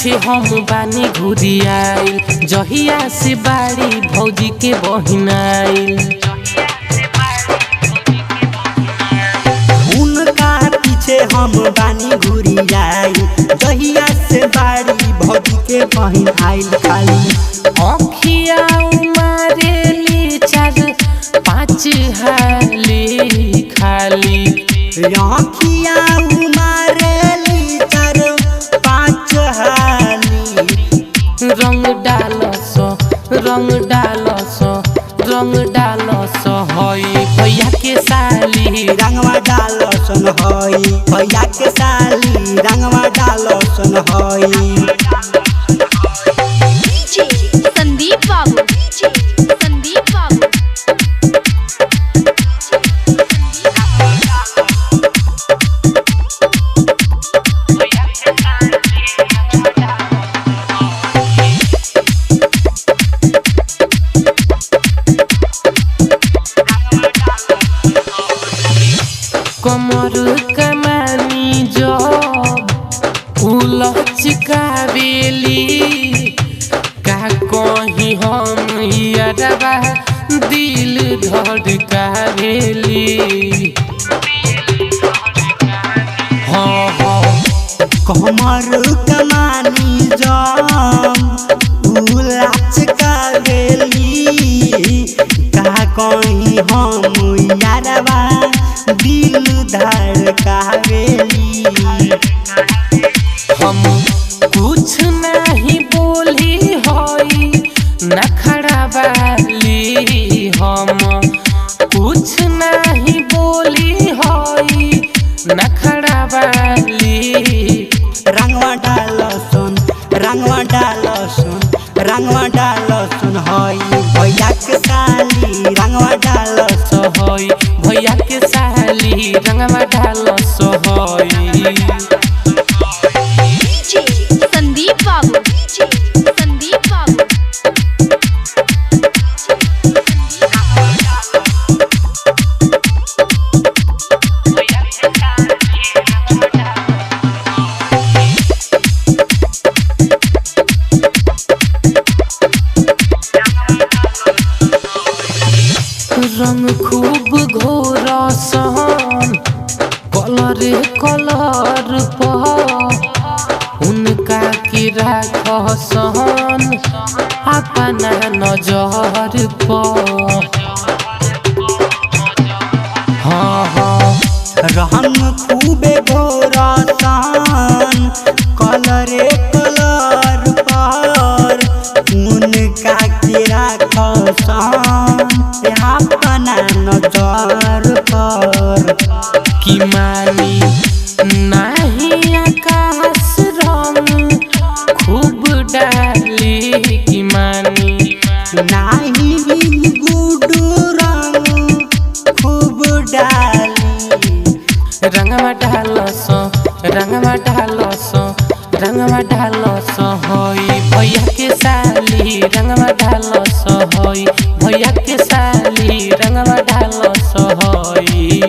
पीछे हम बानी घुरियाइल, जहिया से बाड़ी भौजी के बहिनाइल। उनका पीछे हम बानी घुरियाइल, जहिया से बाड़ी भौजी के बहिन आइल। खाली अखिया मारेली 4-5 हाली खाली, अखिया मारेली 4-5 हाली। रंग डालस हई भैया के साली, रंगवा डालसन हई भैया के साली, रंगवा डालसन हई। संदीप बाबू, संदीप बाबू। कमर कमानी जब उलचकावेली, का कहीं हम यारबा दिल धड़कावेली। हाँ हाँ कमर कमानी जब उलचकावेली, का कहीं हम यारबा दिल धड़कावेली। हम कुछ नहीं बोली हई नखरा वाली, हम कुछ नहीं बोली हई नखरा वाली। रंगवा डालसन, रंगवा डालसन, रंगवा डालसन हई भैया के साली, रंगवा डालस हई भैया के साली, रंगवा डालस हई। संदीप बाबू, संदीप बाबू। रंग खूब घोरसन कलर पर, उनका की राखसन अपना नजर पर। हाँ हाँ रंग खूबे घोरसन कलरे कलर पर, उनका के राखसन अपना नजर पर। कि मानी नहीं आकाश रंग खूब डाली, कि मानी नाही गुडू रंग खूब डाली। रंगवा डालस हई भैया के साली, रंगवा डालस हई भैया के साली, रंगवा डालस हई।